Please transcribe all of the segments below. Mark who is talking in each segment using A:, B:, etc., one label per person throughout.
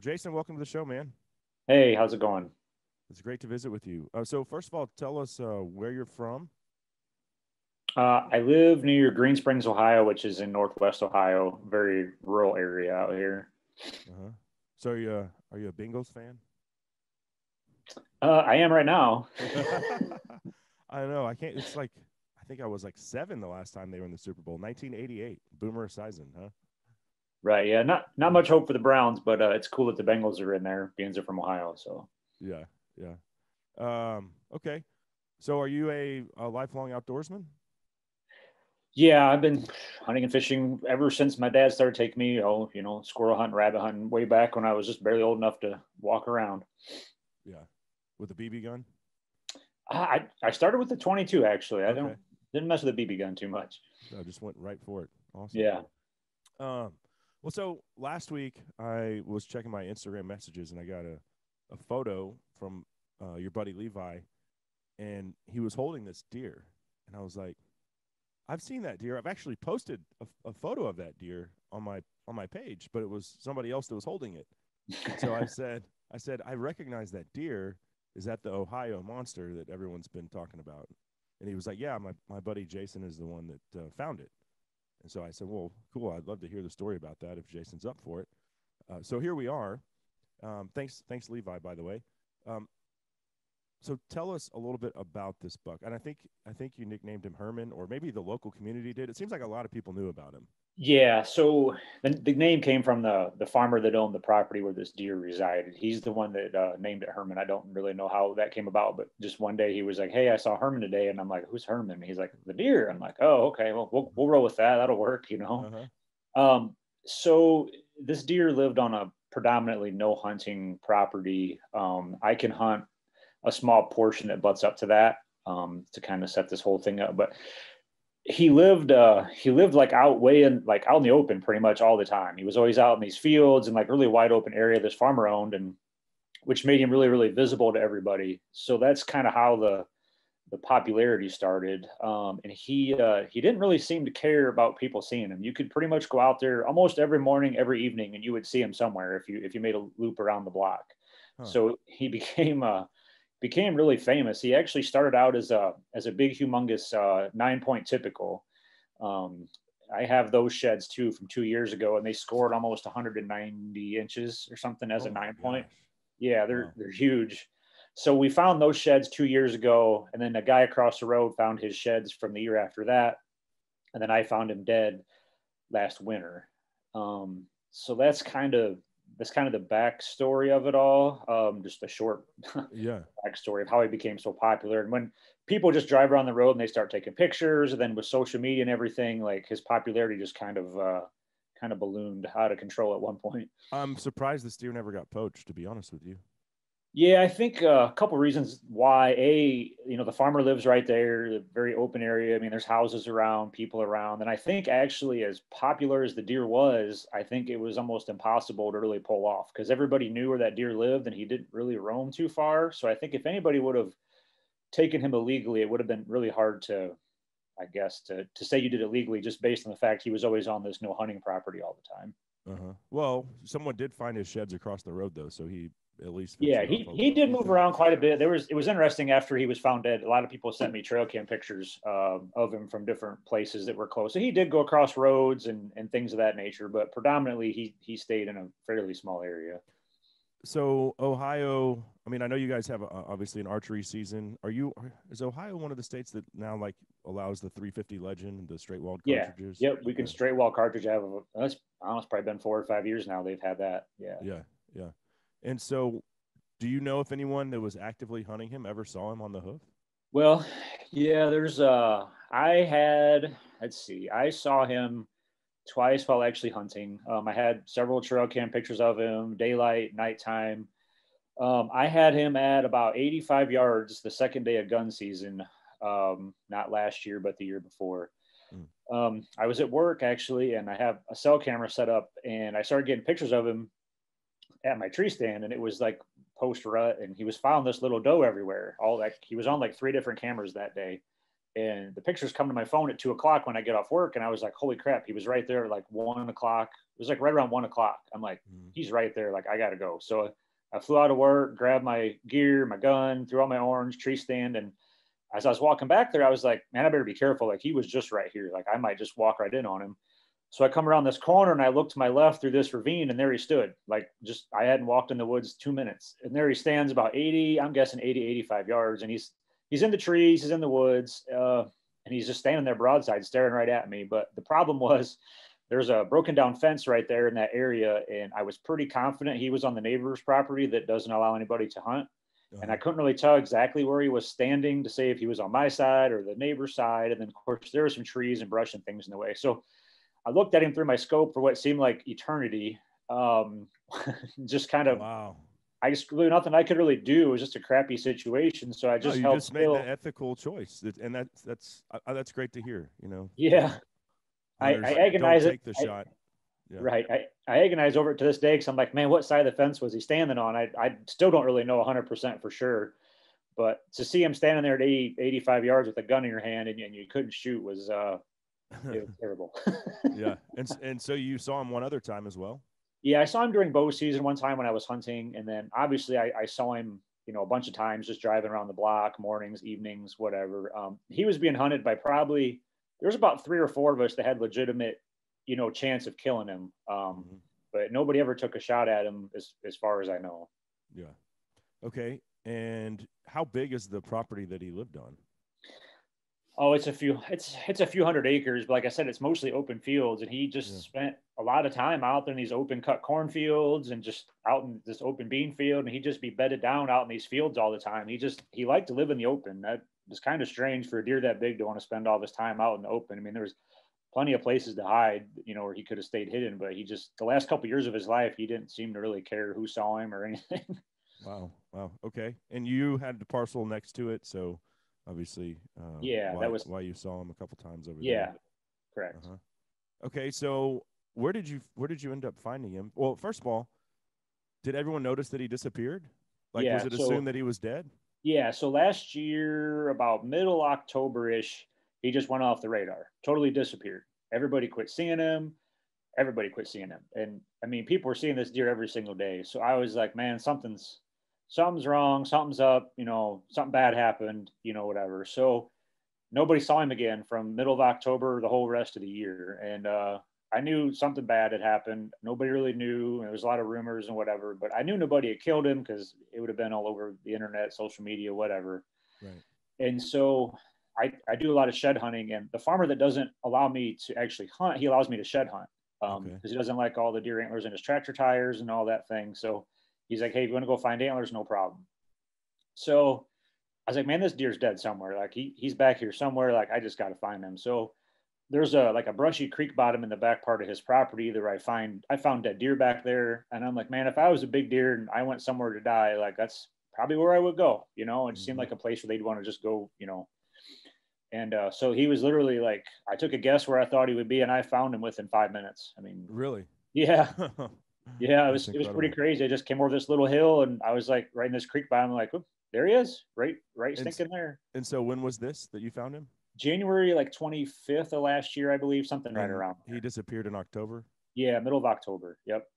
A: Jason, welcome to the show, man.
B: Hey, how's it going?
A: It's great to visit with you. So, first of all, tell us where you're from.
B: I live near Green Springs, Ohio, which is in Northwest Ohio, very rural area out here.
A: Uh-huh. So, are you a Bengals fan?
B: I am right now.
A: I don't know. I can't. It's like I think I was like 7 the last time they were in the Super Bowl, 1988. Boomer Esiason, huh?
B: Right, yeah, not much hope for the Browns, but it's cool that the Bengals are in there, being they're from Ohio. So
A: Yeah, yeah. Okay. So, are you a lifelong outdoorsman?
B: yeah, I've been hunting and fishing ever since my dad started taking me, squirrel hunting, rabbit hunting, way back when I was just barely old enough to walk around.
A: Yeah, with a BB gun.
B: I started with the 22 actually. I
A: Okay.
B: don't didn't mess with the BB gun too much.
A: I just went right for it. Awesome.
B: Yeah.
A: Um, well, so last week I was checking my Instagram messages and I got a photo from your buddy Levi, and he was holding this deer, and I was like, I've seen that deer. I've actually posted a photo of that deer on my page, but it was somebody else that was holding it. And so I said I recognize that deer. Is that the Ohio monster that everyone's been talking about? And he was like, yeah, my buddy Jason is the one that found it. And so I said, well, cool. I'd love to hear the story about that if Jason's up for it. So here we are. Thanks, Levi, by the way. Um, so tell us a little bit about this buck. And I think you nicknamed him Herman, or maybe the local community did. It seems like a lot of people knew about him.
B: Yeah, so the name came from the farmer that owned the property where this deer resided. He's the one that named it Herman. I don't really know how that came about, but just one day he was like, "Hey, I saw Herman today," and I'm like, "Who's Herman?" And he's like, "The deer." I'm like, "Oh, okay. Well, we'll roll with that. That'll work."
A: Uh huh.
B: So this deer lived on a predominantly no hunting property. I can hunt a small portion that butts up to that to kind of set this whole thing up, but he lived like out way in like out in the open pretty much all the time. He was always out in these fields and like really wide open area this farmer owned, and which made him really really visible to everybody. So that's kind of how the popularity started. And he didn't really seem to care about people seeing him. You could pretty much go out there almost every morning, every evening, and you would see him somewhere if you made a loop around the block.
A: Huh.
B: So he became really famous. He actually started out as a big, humongous 9 point typical. Um, I have those sheds too from 2 years ago, and they scored almost 190 inches or something as
A: Oh
B: a
A: my
B: 9 point.
A: gosh.
B: Yeah, they're
A: Wow.
B: they're huge. So we found those sheds 2 years ago, and then a guy across the road found his sheds from the year after that, and then I found him dead last winter. So that's kind of the backstory of it all. Just a short
A: Yeah.
B: backstory of how he became so popular. And when people just drive around the road and they start taking pictures, and then with social media and everything, like his popularity just kind of ballooned out of control at one point.
A: I'm surprised this deer never got poached, to be honest with you.
B: Yeah, I think a couple reasons why. The farmer lives right there, a very open area. I mean, there's houses around, people around, and I think actually, as popular as the deer was, I think it was almost impossible to really pull off because everybody knew where that deer lived, and he didn't really roam too far. So I think if anybody would have taken him illegally, it would have been really hard to, I guess, to say you did it legally just based on the fact he was always on this no hunting property all the time.
A: Uh-huh. Well, someone did find his sheds across the road though, so he at least
B: Yeah,
A: ventured off
B: he did
A: a
B: move
A: bit.
B: around quite a bit. It was interesting after he was found dead. A lot of people sent me trail cam pictures of him from different places that were close. So he did go across roads and things of that nature, but predominantly he stayed in a fairly small area.
A: So Ohio, I mean, I know you guys have obviously an archery season. Is Ohio one of the states that now like allows the 350 Legend, the straight walled
B: Yeah,
A: cartridges?
B: yep. We can
A: Okay.
B: straight wall cartridge have. That's almost probably been 4 or 5 years now. They've had that. Yeah.
A: Yeah, yeah. And so, do you know if anyone that was actively hunting him ever saw him on the hoof?
B: Well, yeah. I had. Let's see. I saw him twice while actually hunting. I had several trail cam pictures of him, daylight, nighttime. I had him at about 85 yards the second day of gun season, not last year, but the year before.
A: Mm.
B: I was at work actually, and I have a cell camera set up, and I started getting pictures of him at my tree stand, and it was like post rut, and he was found this little doe everywhere. All like he was on like three different cameras that day, And the pictures come to my phone at 2 o'clock when I get off work. And I was like, holy crap, he was right there at like 1 o'clock. It was like right around 1 o'clock. I'm like, he's right there. Like, I got to go. So I flew out of work, grabbed my gear, my gun, threw out my orange tree stand. And as I was walking back there, I was like, man, I better be careful. Like, he was just right here. Like, I might just walk right in on him. So I come around this corner and I look to my left through this ravine, and there he stood. Like, just, I hadn't walked in the woods 2 minutes. And there he stands about 80, I'm guessing 80, 85 yards. And he's in the trees, he's in the woods, and he's just standing there broadside, staring right at me. But the problem was, there's a broken down fence right there in that area, and I was pretty confident he was on the neighbor's property that doesn't allow anybody to hunt. And I couldn't really tell exactly where he was standing to say if he was on my side or the neighbor's side. And then, of course, there were some trees and brush and things in the way. So I looked at him through my scope for what seemed like eternity. Just kind of,
A: Wow.
B: I just really nothing I could really do. It was just a crappy situation. So I
A: No,
B: just
A: you
B: held
A: just made
B: still.
A: the ethical choice, and that's great to hear.
B: Yeah. I
A: Hunters don't
B: agonize it.
A: take the shot. Yeah.
B: Right. I agonize over it to this day because I'm like, man, what side of the fence was he standing on? I still don't really know 100% for sure. But to see him standing there at 80, 85 yards with a gun in your hand and you couldn't shoot was it was terrible.
A: Yeah, and so you saw him one other time as well.
B: Yeah, I saw him during bow season one time when I was hunting, and then obviously I saw him, a bunch of times just driving around the block, mornings, evenings, whatever. He was being hunted by probably there was about 3 or 4 of us that had legitimate, chance of killing him, but nobody ever took a shot at him as far as I know.
A: Yeah. Okay. And how big is the property that he lived on?
B: Oh, it's a few hundred acres, but like I said, it's mostly open fields, and he just spent a lot of time out there in these open cut cornfields and just out in this open bean field, and he'd just be bedded down out in these fields all the time. He liked to live in the open. That was kind of strange for a deer that big to want to spend all this time out in the open. I mean, there was plenty of places to hide, where he could have stayed hidden, but he just the last couple of years of his life, he didn't seem to really care who saw him or anything.
A: Wow. Okay. And you had the parcel next to it, so obviously,
B: Yeah, that was
A: why you saw him a couple times over there.
B: Yeah, correct.
A: Okay, so where did you end up finding him? Well, first of all, did everyone notice that he disappeared? Like,
B: Yeah,
A: was it
B: so
A: assumed that he was dead?
B: yeah, so last year, about middle October-ish, he just went off the radar, totally disappeared. Everybody quit seeing him. Everybody quit seeing him. And I mean, people were seeing this deer every single day. So I was like, man, something's wrong, something's up, something bad happened, whatever. So nobody saw him again from middle of October the whole rest of the year. And I knew something bad had happened. Nobody really knew. There was a lot of rumors and whatever, but I knew nobody had killed him because it would have been all over the internet, social media, whatever.
A: Right.
B: And so I do a lot of shed hunting, and the farmer that doesn't allow me to actually hunt, he allows me to shed hunt because he doesn't like all the deer antlers in his tractor tires and all that thing. So he's like, hey, if you want to go find antlers, no problem. So I was like, man, this deer's dead somewhere. Like he's back here somewhere. Like I just got to find him. So there's a brushy creek bottom in the back part of his property that I found dead deer back there. And I'm like, man, if I was a big deer and I went somewhere to die, like that's probably where I would go, it seemed like a place where they'd want to just go, And so he was literally like, I took a guess where I thought he would be, and I found him within 5 minutes. I mean,
A: really?
B: Yeah, yeah, it was
A: incredible.
B: pretty crazy. I just came over this little hill, and I was like right in this creek bottom. I'm like, there he is, right stinking there.
A: And so when was this that you found him?
B: January like 25th of last year, I believe, something right around there.
A: He disappeared in October?
B: Yeah, middle of October. Yep.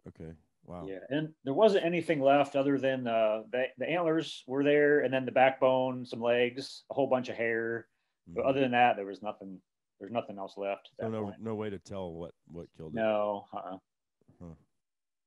A: Okay. Wow.
B: Yeah, and there wasn't anything left other than the antlers were there, and then the backbone, some legs, a whole bunch of hair. But other than that, there was nothing. There's nothing else left.
A: So no way to tell what killed him.
B: No.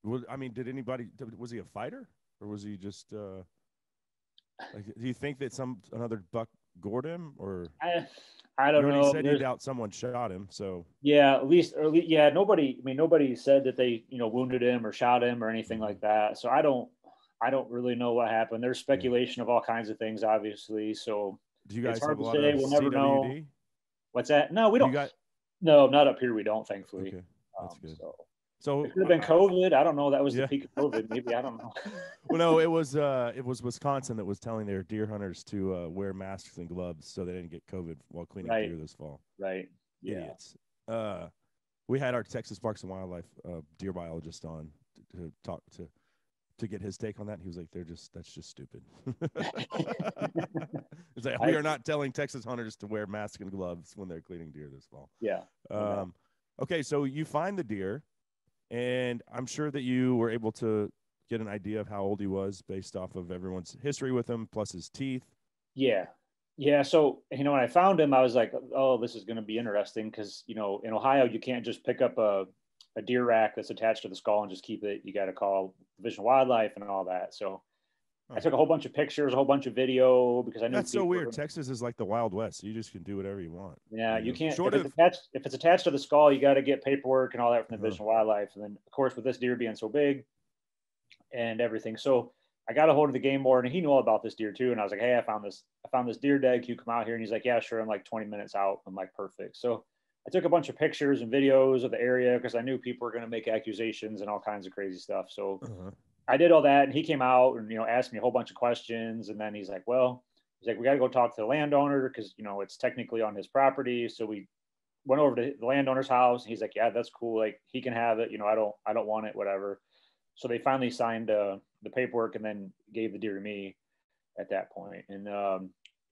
A: Well, I mean, was he a fighter, or was he just like? Do you think that another buck gored him, or
B: I don't know.
A: He said he doubt someone shot him. So
B: yeah, at least yeah. Nobody. I mean, nobody said that they wounded him or shot him or anything like that. So I don't really know what happened. There's speculation of all kinds of things, obviously. So
A: do you guys
B: it's hard
A: have a
B: to
A: lot
B: say.
A: of
B: We'll never
A: CWD?
B: know. What's that? No, we don't. No, not up here. We don't, thankfully.
A: Okay, that's good.
B: So it could have been COVID. I don't know. That was the peak of COVID. Maybe I don't know.
A: Well, no, it was Wisconsin that was telling their deer hunters to wear masks and gloves so they didn't get COVID while cleaning deer this fall.
B: Right. Yeah.
A: Idiots. We had our Texas Parks and Wildlife deer biologist on to talk to to get his take on that. He was like, that's just stupid. It's like, we
B: I
A: are not telling Texas hunters to wear masks and gloves when they're cleaning deer this fall.
B: yeah. No doubt.
A: Okay, so you find the deer, and I'm sure that you were able to get an idea of how old he was based off of everyone's history with him, plus his teeth.
B: Yeah. Yeah. So, when I found him, I was like, oh, this is going to be interesting because, in Ohio, you can't just pick up a deer rack that's attached to the skull and just keep it. You got to call Division of Wildlife and all that. So I took a whole bunch of pictures, a whole bunch of video because I knew
A: That's so
B: people
A: weird. Texas is like the Wild West. So you just can do whatever you want.
B: yeah, you can't.
A: Short
B: If
A: of
B: it's attached to the skull, you got to get paperwork and all that from the
A: uh-huh.
B: Division of Wildlife. And then, of course, with this deer being so big and everything, so I got a hold of the game warden, and he knew all about this deer too. And I was like, hey, I found this deer dead. Can you come out here? And he's like, yeah, sure. I'm like 20 minutes out. I'm like, perfect. So I took a bunch of pictures and videos of the area because I knew people were going to make accusations and all kinds of crazy stuff. So I did all that, and he came out and asked me a whole bunch of questions. And then he's like, we got to go talk to the landowner because it's technically on his property. So we went over to the landowner's house, and he's like, yeah, that's cool. Like, he can have it. I don't want it, whatever. So they finally signed the paperwork and then gave the deer to me at that point. And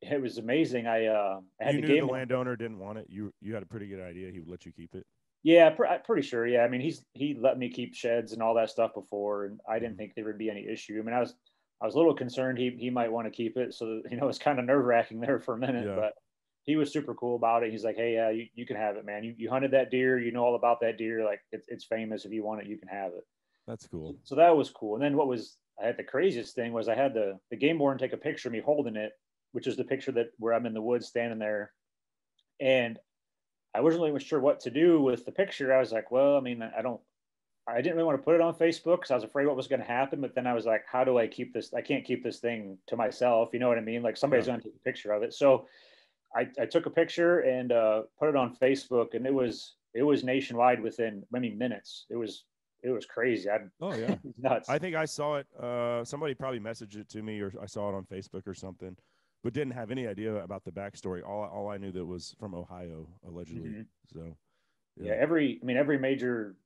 B: it was amazing. I had
A: you knew the landowner didn't want it. You had a pretty good idea he would let you keep it.
B: Yeah, pretty sure. Yeah, I mean, he let me keep sheds and all that stuff before, and I didn't think there would be any issue. I mean, I was a little concerned he might want to keep it, so it's kind of nerve wracking there for a minute, but he was super cool about it. He's like, hey, yeah, you can have it, man. You hunted that deer, all about that deer. Like, it's famous. If you want it, you can have it.
A: That's cool.
B: So that was cool. And then I had the craziest thing was I had the game warden take a picture of me holding it, which is the picture where I'm in the woods standing there, and I wasn't really sure what to do with the picture. I was like, well, I mean, I didn't really want to put it on Facebook because I was afraid what was going to happen. But then I was like, how do I keep this? I can't keep this thing to myself. You know what I mean? Like, somebody's going to take a picture of it. So I took a picture and put it on Facebook, and it was nationwide within minutes. It was crazy.
A: Oh yeah,
B: nuts.
A: I think I saw it. Somebody probably messaged it to me, or I saw it on Facebook or something, but didn't have any idea about the backstory. All I knew that was from Ohio, allegedly. Mm-hmm. So
B: yeah, every major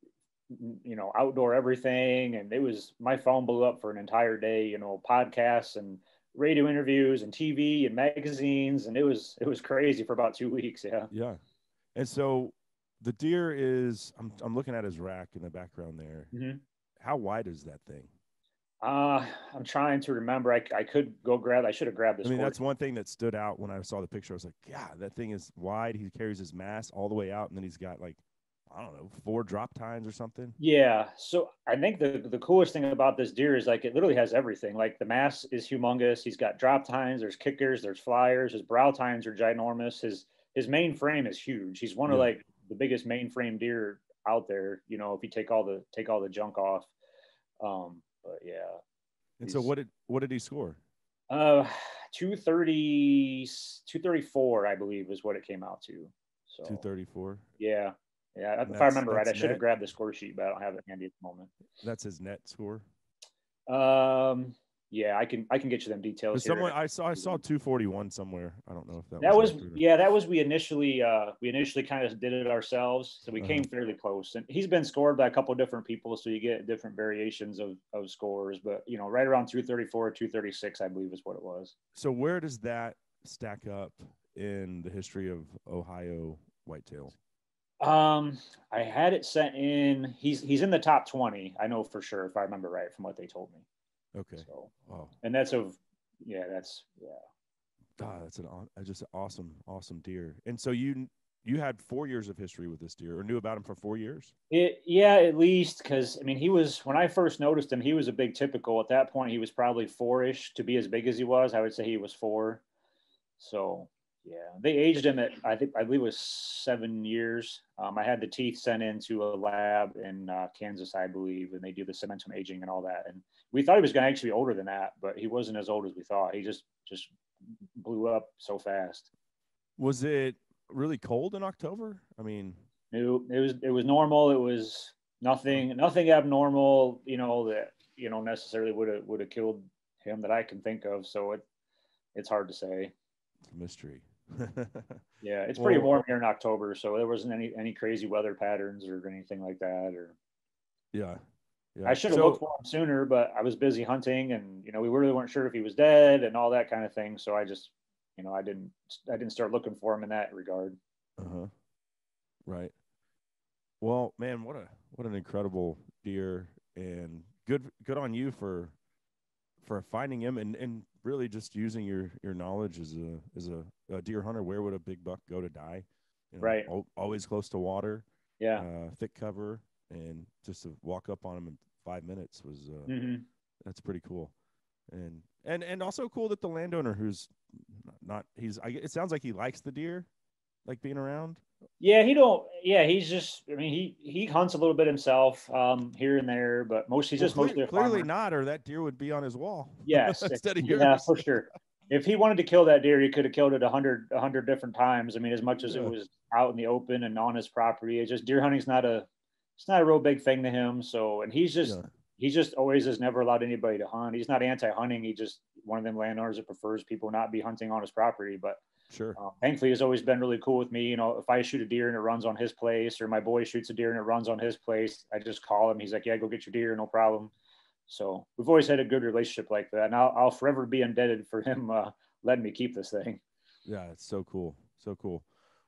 B: outdoor everything, and my phone blew up for an entire day. Podcasts and radio interviews and TV and magazines, and it was crazy for about 2 weeks.
A: Yeah. And so the deer is I'm looking at his rack in the background there.
B: Mm-hmm.
A: How wide is that thing?
B: I'm trying to remember. I could go grab. I should have grabbed this.
A: I mean, that's one thing that stood out when I saw the picture. I was like, yeah, that thing is wide. He carries his mass all the way out, and then he's got, like, I don't know, 4 drop tines or something.
B: Yeah. So I think the coolest thing about this deer is, like, it literally has everything. Like, the mass is humongous. He's got drop tines. There's kickers. There's flyers. His brow tines are ginormous. His main frame is huge. He's one of, like, the biggest mainframe deer out there. If you take all the junk off. But yeah.
A: And so what did he score?
B: 234, I believe, is what it came out to. So
A: 234.
B: Yeah. If I remember right, I should have grabbed the score sheet, but I don't have it handy at the moment.
A: That's his net score.
B: Yeah, I can get you them details.
A: Someone I saw 241 somewhere. I don't know if that
B: was we initially kind of did it ourselves, so we came fairly close. And he's been scored by a couple of different people, so you get different variations of scores. But right around 234, 236, I believe is what it was.
A: So where does that stack up in the history of Ohio whitetail?
B: I had it sent in. He's in the top 20. I know for sure, if I remember right from what they told me.
A: Okay.
B: So,
A: wow.
B: And that's
A: God,
B: that's
A: just an awesome deer. And so you had 4 years of history with this deer, or knew about him for 4 years?
B: At least, because I mean, when I first noticed him, he was a big typical. At that point, he was probably 4-ish to be as big as he was. I would say he was 4. So yeah, they aged him at I believe it was 7 years. I had the teeth sent into a lab in Kansas, I believe, and they do the cementum aging and all that. And we thought he was going to actually be older than that, but he wasn't as old as we thought. He just blew up so fast.
A: Was it really cold in October? I mean,
B: it was normal. It was nothing abnormal, that necessarily would have killed him that I can think of. So it's hard to say.
A: It's a mystery.
B: Yeah, it's pretty warm here in October, so there wasn't any crazy weather patterns or anything like that. Or
A: yeah, Yeah.
B: I should have looked
A: So,
B: for him sooner, but I was busy hunting, and we really weren't sure if he was dead and all that kind of thing. So I just, I didn't start looking for him in that regard.
A: uh-huh. Right. Well, man, what an incredible deer, and good on you for finding him, and really just using your knowledge as a deer hunter. Where would a big buck go to die?
B: Right.
A: Always close to water,
B: Yeah.
A: thick cover, and just to walk up on him in 5 minutes was
B: Hmm.
A: that's pretty cool. And also cool that the landowner who's not he's it sounds like he likes the deer, like being around.
B: Yeah, he don't. Yeah, he's just. I mean, he hunts a little bit himself, here and there, but he's
A: Well,
B: just mostly a
A: clearly
B: farmer.
A: not, or that deer would be on his wall
B: Yes,
A: instead of
B: yeah,
A: yours.
B: for sure. If he wanted to kill that deer, he could have killed it a hundred different times. I mean, as much as it
A: Yeah,
B: was out in the open and on his property, it's just deer hunting's it's not a real big thing to him. So, and
A: yeah,
B: he's just always has never allowed anybody to hunt. He's not anti-hunting. He just one of them landowners that prefers people not be hunting on his property. But
A: sure,
B: thankfully, he's always been really cool with me. If I shoot a deer and it runs on his place, or my boy shoots a deer and it runs on his place, I just call him. He's like, "Yeah, go get your deer, no problem." So we've always had a good relationship like that, and I'll forever be indebted for him letting me keep this thing.
A: yeah. It's so cool, so cool.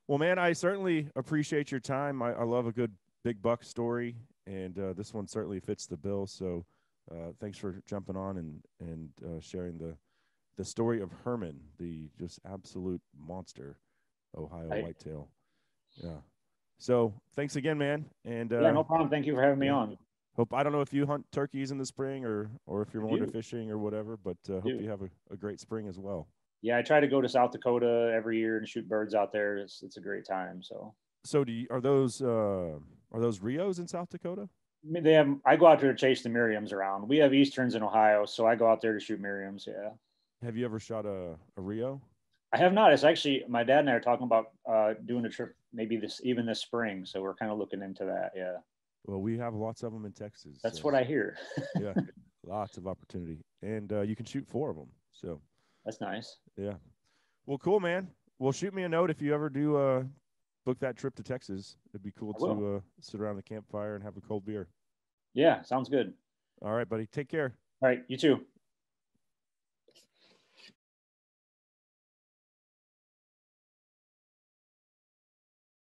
A: Well, man, I certainly appreciate your time. I love a good big buck story, and this one certainly fits the bill. So, thanks for jumping on and sharing the story of Herman, the just absolute monster Ohio
B: I,
A: whitetail. Yeah. So thanks again, man. And
B: yeah, no problem. Thank you for having me
A: yeah,
B: on.
A: hope I don't know if you hunt turkeys in the spring or if you're
B: I
A: more into
B: do,
A: fishing or whatever, but
B: I
A: hope
B: do.
A: you have a great spring as well.
B: Yeah, I try to go to South Dakota every year and shoot birds out there. It's a great time. So
A: So are those Rios in South Dakota?
B: I mean, I go out there to chase the Miriams around. We have Easterns in Ohio, so I go out there to shoot Miriams. Yeah.
A: Have you ever shot a Rio?
B: I have not. It's actually my dad and I are talking about doing a trip maybe this spring. So we're kind of looking into that. Yeah,
A: Well, we have lots of them in Texas,
B: that's
A: so
B: what I hear.
A: yeah, lots of opportunity, and you can shoot four of them. So
B: That's nice.
A: yeah, well, cool, man. Well, shoot me a note if you ever do book that trip to Texas. It'd be cool
B: I will.
A: to sit around the campfire and have a cold beer.
B: Yeah, sounds good.
A: All right, buddy. Take care.
B: All right, you too.